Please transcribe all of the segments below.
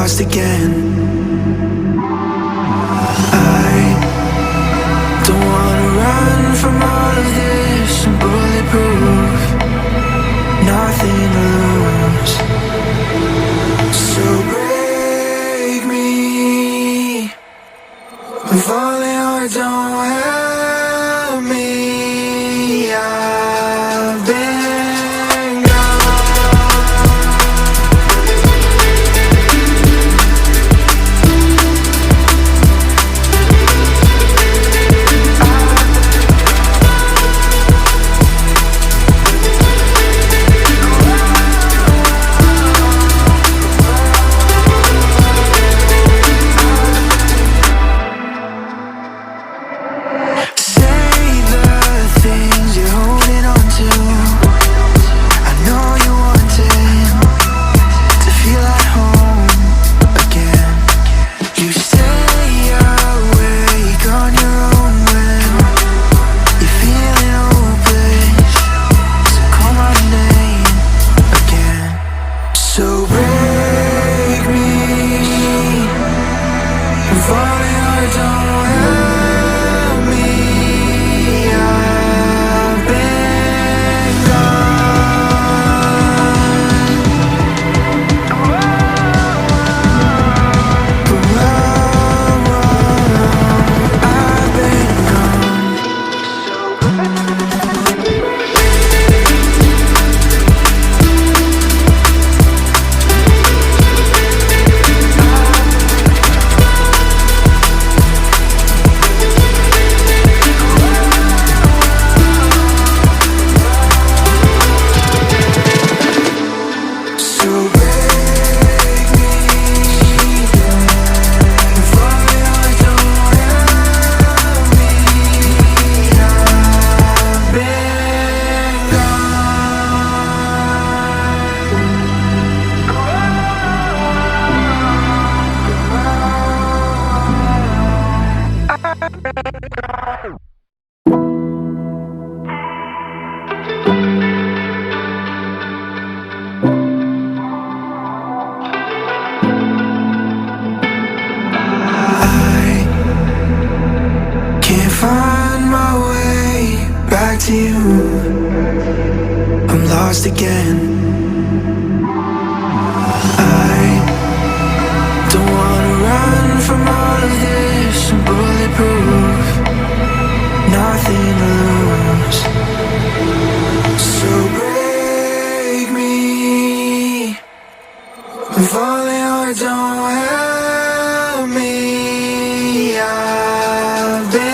lost again. I don't wanna run from all of this. I'm bulletproof, nothing to lose. So break me. I'm falling hard, don't help me. I've been gone. Again, I don't wanna run from all of this. I'm bulletproof, nothing to lose. So break me. I'm falling hard, don't help me. I've been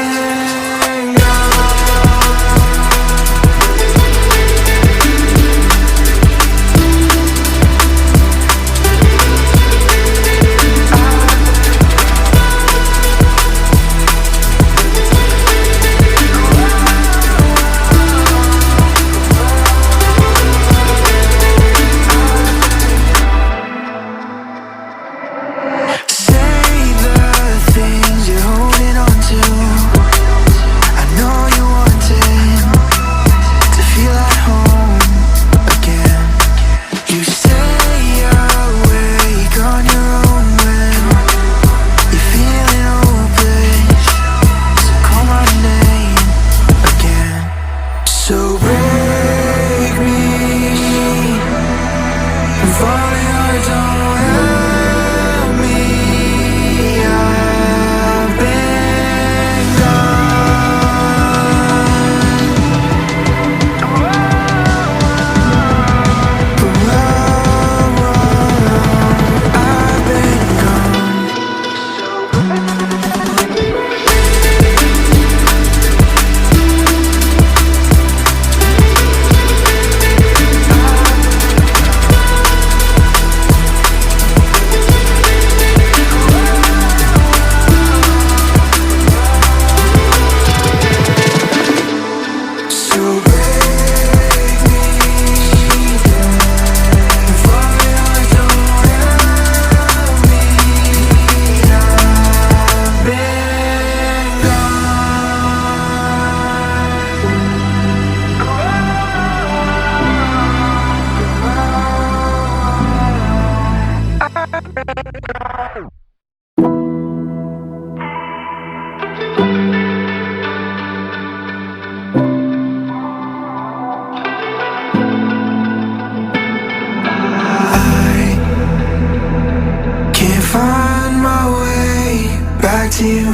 to you.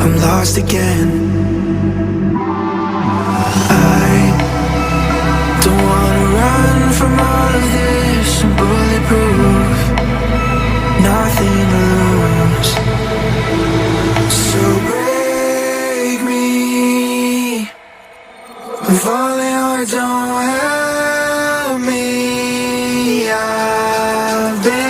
I'm lost again. I don't wanna run from all of this. I'm bulletproof, nothing to lose. So break me if only or don't help me. I've been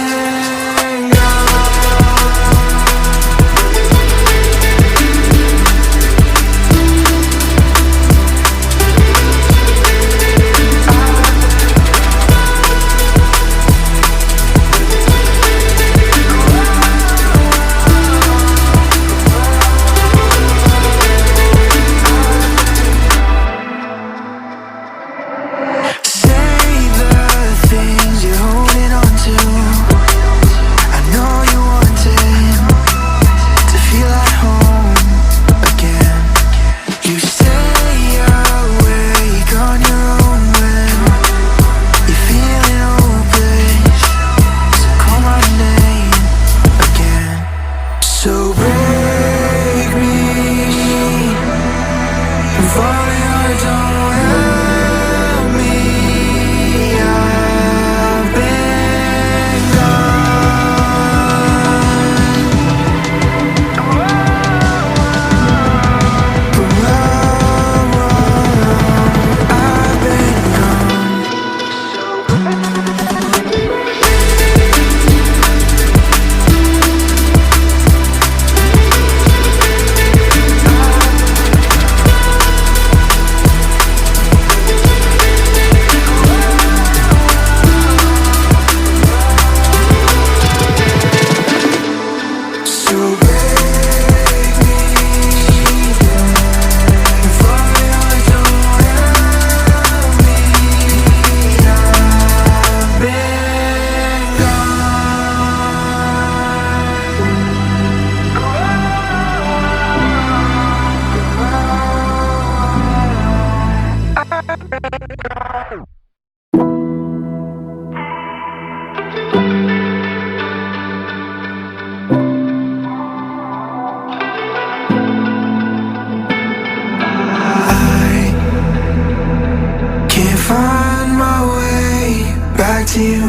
to you.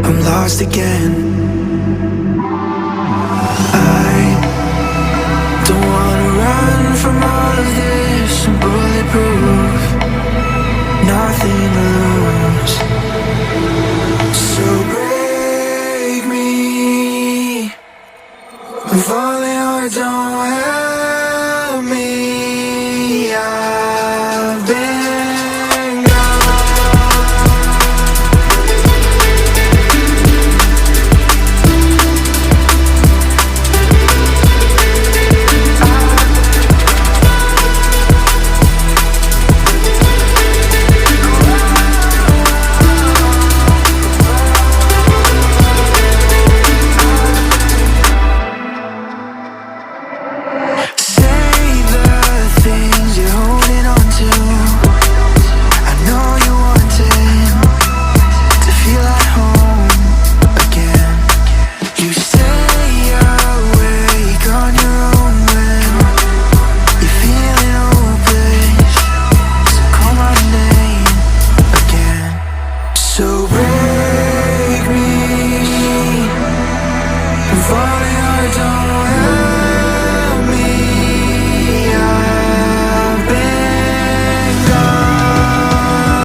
I'm lost again. I don't wanna run from all of this. I'm bulletproof, nothing to lose. So break me if only or don't